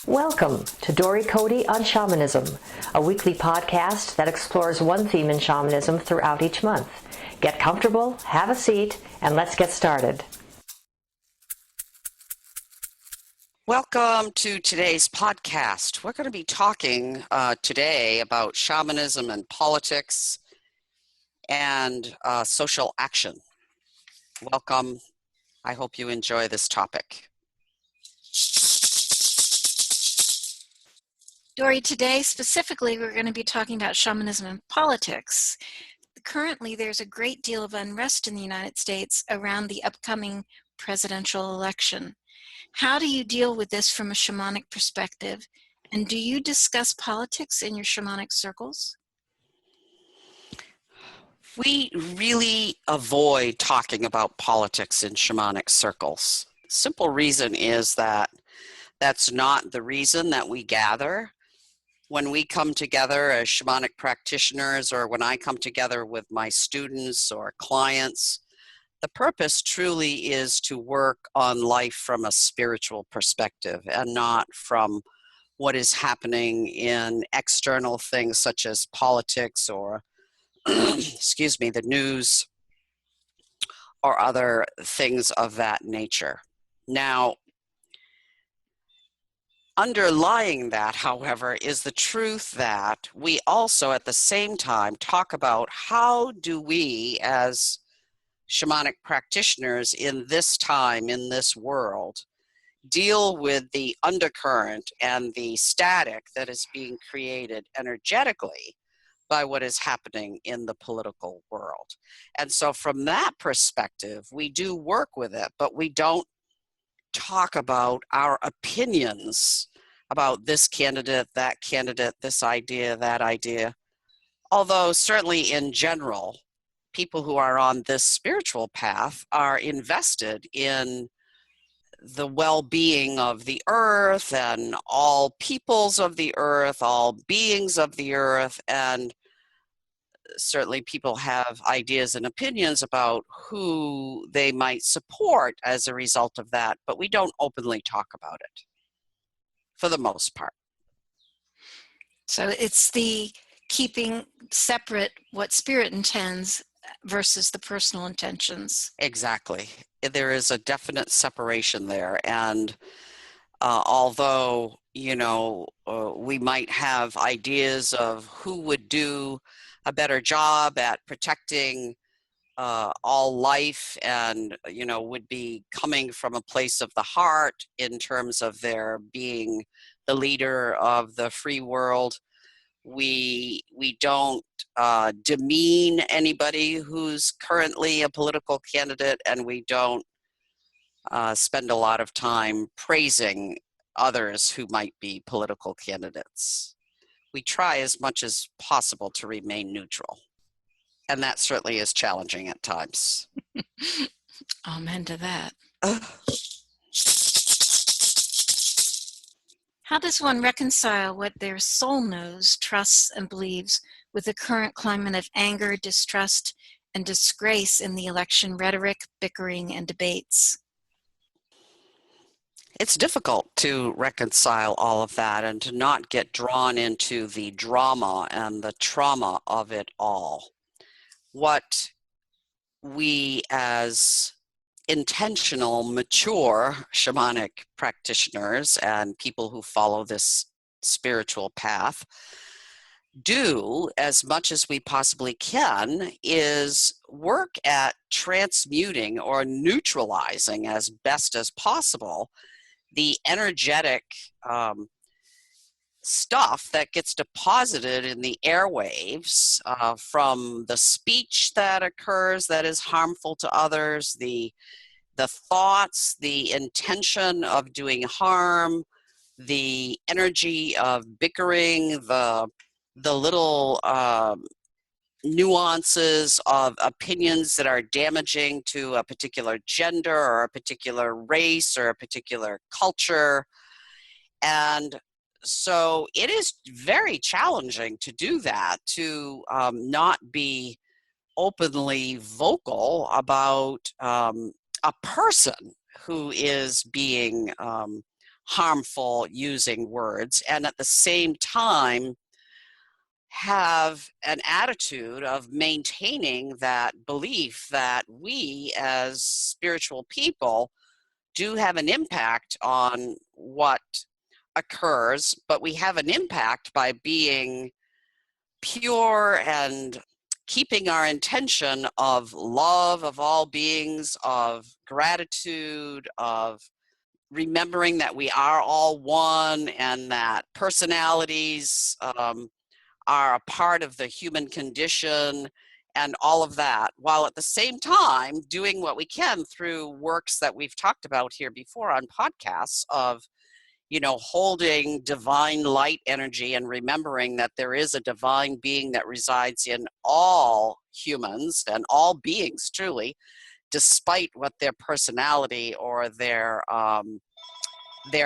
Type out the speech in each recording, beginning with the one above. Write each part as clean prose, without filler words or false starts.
Welcome to Dory Cote on Shamanism, a weekly podcast that explores one theme in shamanism throughout each month. Get comfortable, have a seat, and let's get started. Welcome to today's podcast. We're going to be talking today about shamanism and politics and social action. Welcome. I hope you enjoy this topic. Dory, today specifically we're going to be talking about shamanism and politics. Currently there's a great deal of unrest in the United States around the upcoming presidential election. How do you deal with this from a shamanic perspective? And do you discuss politics in your shamanic circles? We really avoid talking about politics in shamanic circles. Simple reason is that that's not the reason that we gather. When we come together as shamanic practitioners, or when I come together with my students or clients, the purpose truly is to work on life from a spiritual perspective and not from what is happening in external things such as politics or, excuse me, the news or other things of that nature. Now, underlying that, however, is the truth that we also at the same time talk about how do we as shamanic practitioners in this time, in this world, deal with the undercurrent and the static that is being created energetically by what is happening in the political world. And so from that perspective, we do work with it, but we don't talk about our opinions about this candidate, this idea, that idea. Although certainly in general, people who are on this spiritual path are invested in the well-being of the earth and all peoples of the earth, all beings of the earth, and certainly people have ideas and opinions about who they might support as a result of that, but we don't openly talk about it for the most part. So it's the keeping separate what spirit intends versus the personal intentions. Exactly. There is a definite separation there, and although, we might have ideas of who would do a better job at protecting all life and, would be coming from a place of the heart in terms of their being the leader of the free world. We don't demean anybody who's currently a political candidate, and we don't spend a lot of time praising others who might be political candidates. We try as much as possible to remain neutral, and that certainly is challenging at times. Amen to that. How does one reconcile what their soul knows, trusts, and believes with the current climate of anger, distrust, and disgrace in the election rhetoric, bickering, and debates? It's difficult to reconcile all of that and to not get drawn into the drama and the trauma of it all. What we as intentional, mature shamanic practitioners and people who follow this spiritual path do as much as we possibly can is work at transmuting or neutralizing as best as possible the energetic stuff that gets deposited in the airwaves from the speech that occurs that is harmful to others, the thoughts, the intention of doing harm, the energy of bickering, the little nuances of opinions that are damaging to a particular gender or a particular race or a particular culture. And so it is very challenging to do that, to not be openly vocal about a person who is being harmful using words, and at the same time have an attitude of maintaining that belief that we as spiritual people do have an impact on what occurs, but we have an impact by being pure and keeping our intention of love of all beings, of gratitude, of remembering that we are all one and that personalities are a part of the human condition and all of that, while at the same time doing what we can through works that we've talked about here before on podcasts of, holding divine light energy and remembering that there is a divine being that resides in all humans and all beings truly, despite what their personality or their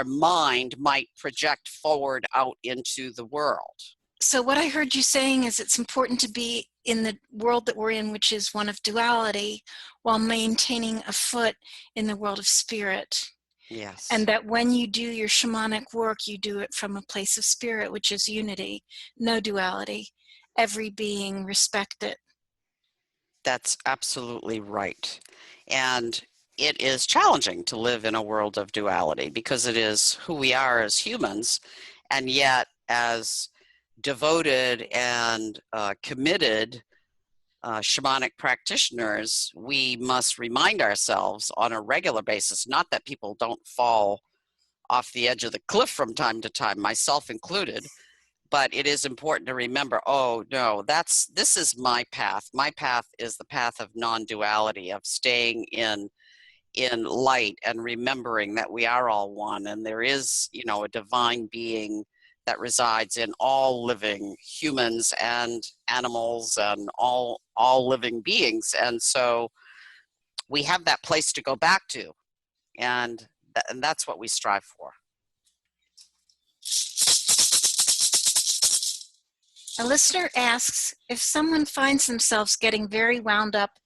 mind might project forward out into the world. So what I heard you saying is it's important to be in the world that we're in, which is one of duality, while maintaining a foot in the world of spirit. Yes. And that when you do your shamanic work, you do it from a place of spirit, which is unity, no duality, every being respected. That's absolutely right. And it is challenging to live in a world of duality because it is who we are as humans, and yet as devoted and committed shamanic practitioners, we must remind ourselves on a regular basis, not that people don't fall off the edge of the cliff from time to time, myself included, but it is important to remember, oh no, this is my path. My path is the path of non-duality, of staying in light and remembering that we are all one, and there is, a divine being that resides in all living humans and animals and all living beings. And so we have that place to go back to, and that's what we strive for. A listener asks, if someone finds themselves getting very wound up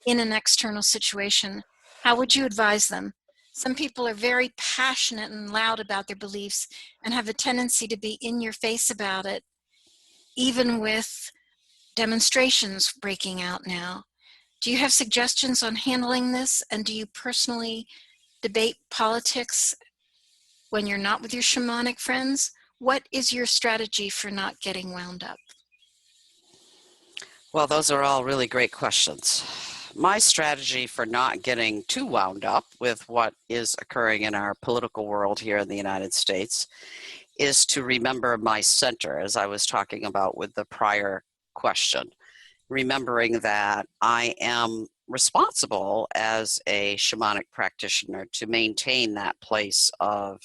in an external situation, how would you advise them? Some people are very passionate and loud about their beliefs and have a tendency to be in your face about it, even with demonstrations breaking out now. Do you have suggestions on handling this? And do you personally debate politics when you're not with your shamanic friends? What is your strategy for not getting wound up? Well, those are all really great questions. My strategy for not getting too wound up with what is occurring in our political world here in the United States is to remember my center, as I was talking about with the prior question, remembering that I am responsible as a shamanic practitioner to maintain that place of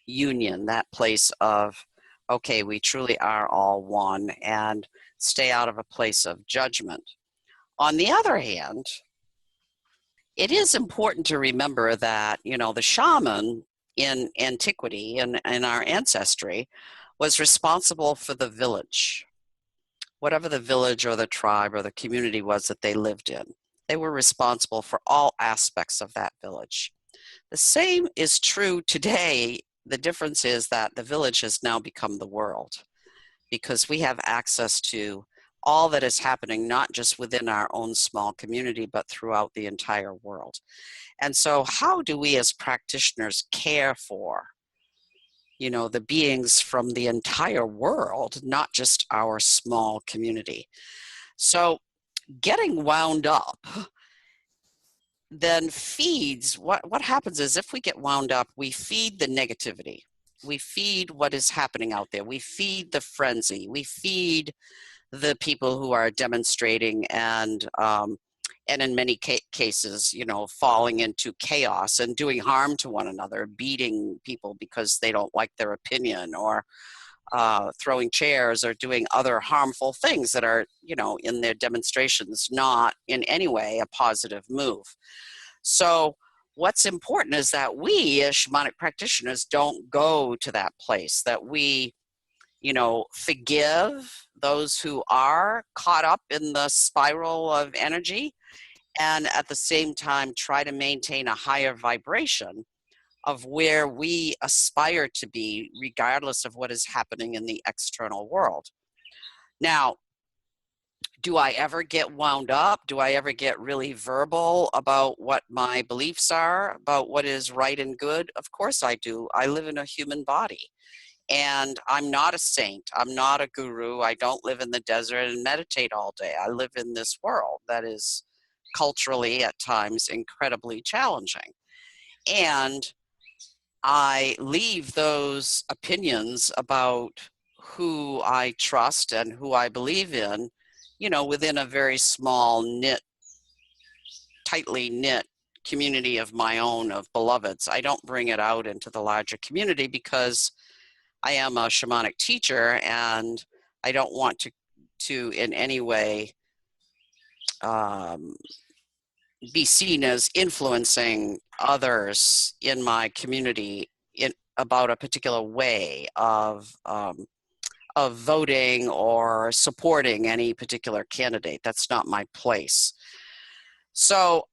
union, that place of, okay, we truly are all one, and stay out of a place of judgment. On the other hand, it is important to remember that, the shaman in antiquity and in our ancestry was responsible for the village. Whatever the village or the tribe or the community was that they lived in, they were responsible for all aspects of that village. The same is true today. The difference is that the village has now become the world, because we have access to all that is happening, not just within our own small community, but throughout the entire world. And so how do we as practitioners care for, the beings from the entire world, not just our small community? So getting wound up then feeds, what happens is if we get wound up, we feed the negativity. We feed what is happening out there. We feed the frenzy. We feed the people who are demonstrating and in many cases, falling into chaos and doing harm to one another, beating people because they don't like their opinion, or throwing chairs or doing other harmful things that are, in their demonstrations, not in any way a positive move. So what's important is that we as shamanic practitioners don't go to that place, that we, forgive those who are caught up in the spiral of energy, and at the same time try to maintain a higher vibration of where we aspire to be, regardless of what is happening in the external world. Now, do I ever get wound up? Do I ever get really verbal about what my beliefs are, about what is right and good? Of course I do. I live in a human body. And I'm not a saint. I'm not a guru. I don't live in the desert and meditate all day. I live in this world that is culturally, at times, incredibly challenging. And I leave those opinions about who I trust and who I believe in, within a very small, tightly knit community of my own, of beloveds. I don't bring it out into the larger community because I am a shamanic teacher, and I don't want to in any way be seen as influencing others in my community about a particular way of voting or supporting any particular candidate. That's not my place. So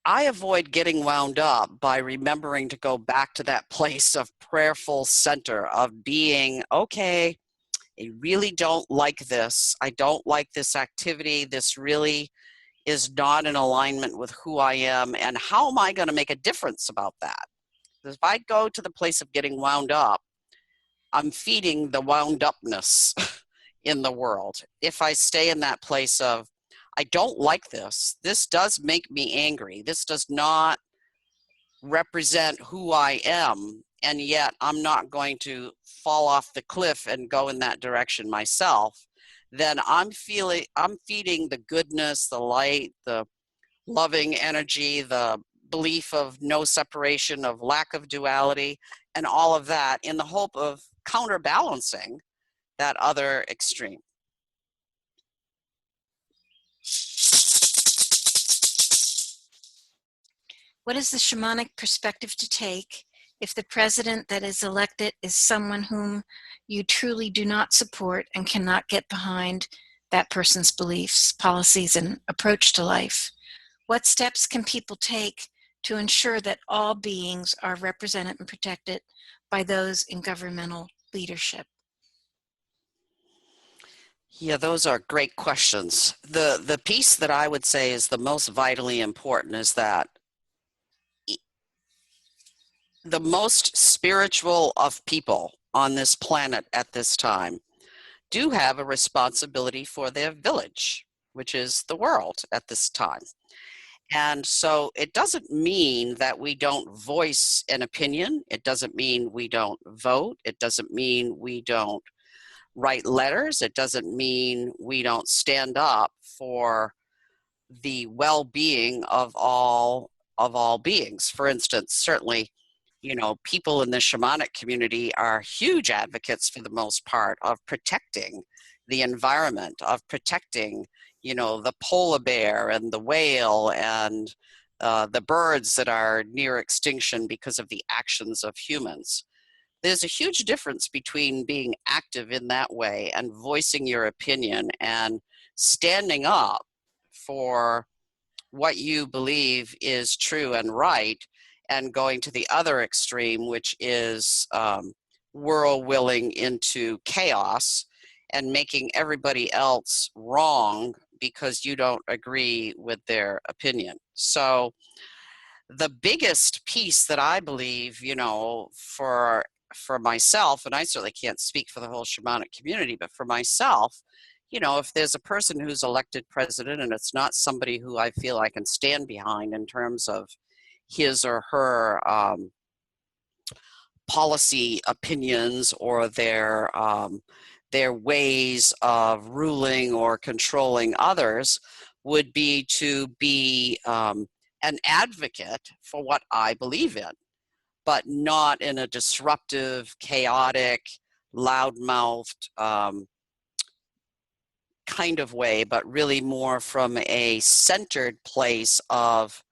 I avoid getting wound up by remembering to go back to that place of prayerful center, of being, okay, I really don't like this. I don't like this activity. This really is not in alignment with who I am. And how am I going to make a difference about that? Because if I go to the place of getting wound up, I'm feeding the wound upness in the world. If I stay in that place of, I don't like this. This does make me angry. This does not represent who I am. And yet I'm not going to fall off the cliff and go in that direction myself. Then I'm feeding the goodness, the light, the loving energy, the belief of no separation, of lack of duality, and all of that in the hope of counterbalancing that other extreme. What is the shamanic perspective to take if the president that is elected is someone whom you truly do not support and cannot get behind that person's beliefs, policies, and approach to life? What steps can people take to ensure that all beings are represented and protected by those in governmental leadership? Yeah, those are great questions. The piece that I would say is the most vitally important is that the most spiritual of people on this planet at this time do have a responsibility for their village, which is the world at this time. And so it doesn't mean that we don't voice an opinion. It doesn't mean we don't vote. It doesn't mean we don't write letters. It doesn't mean we don't stand up for the well-being of all beings. For instance, certainly, people in the shamanic community are huge advocates for the most part of protecting the environment, of protecting, the polar bear and the whale and the birds that are near extinction because of the actions of humans. There's a huge difference between being active in that way and voicing your opinion and standing up for what you believe is true and right, and going to the other extreme, which is whirlwilling into chaos and making everybody else wrong because you don't agree with their opinion. So the biggest piece that I believe, for myself, and I certainly can't speak for the whole shamanic community, but for myself, if there's a person who's elected president and it's not somebody who I feel I can stand behind in terms of his or her policy opinions or their ways of ruling or controlling others, would be to be an advocate for what I believe in, but not in a disruptive, chaotic, loudmouthed kind of way, but really more from a centered place of,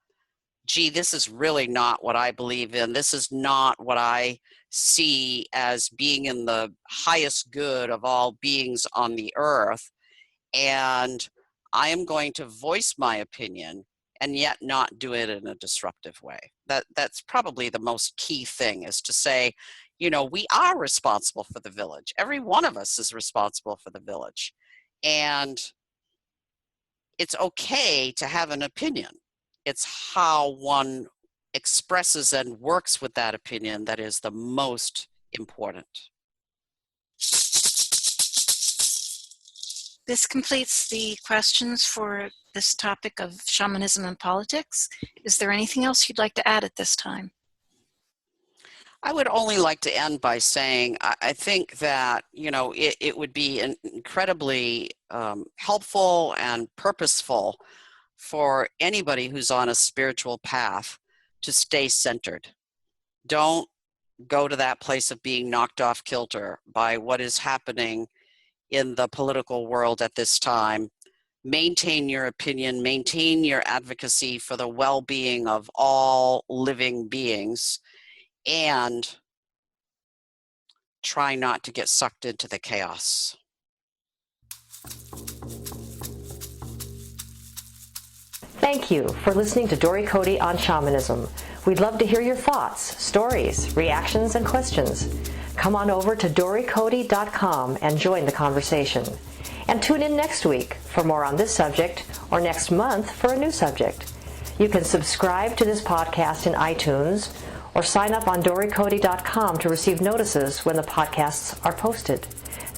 gee, this is really not what I believe in. This is not what I see as being in the highest good of all beings on the earth. And I am going to voice my opinion and yet not do it in a disruptive way. That's probably the most key thing, is to say, we are responsible for the village. Every one of us is responsible for the village. And it's okay to have an opinion. It's how one expresses and works with that opinion that is the most important. This completes the questions for this topic of shamanism and politics. Is there anything else you'd like to add at this time? I would only like to end by saying I think that, it would be incredibly helpful and purposeful for anybody who's on a spiritual path to stay centered. Don't go to that place of being knocked off kilter by what is happening in the political world at this time. Maintain your opinion, maintain your advocacy for the well-being of all living beings, and try not to get sucked into the chaos. Thank you for listening to Dory Cote on Shamanism. We'd love to hear your thoughts, stories, reactions, and questions. Come on over to dorycote.com and join the conversation. And tune in next week for more on this subject, or next month for a new subject. You can subscribe to this podcast in iTunes, or sign up on dorycote.com to receive notices when the podcasts are posted.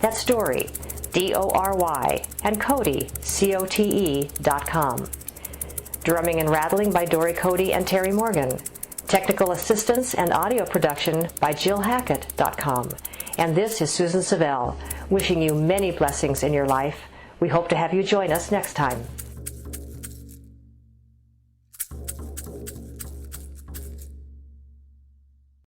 That's Dory, D-O-R-Y, and Cote, C-O-T-E.com. Drumming and rattling by Dory Cote and Terry Morgan. Technical assistance and audio production by JillHackett.com. And this is Susan Savelle, wishing you many blessings in your life. We hope to have you join us next time.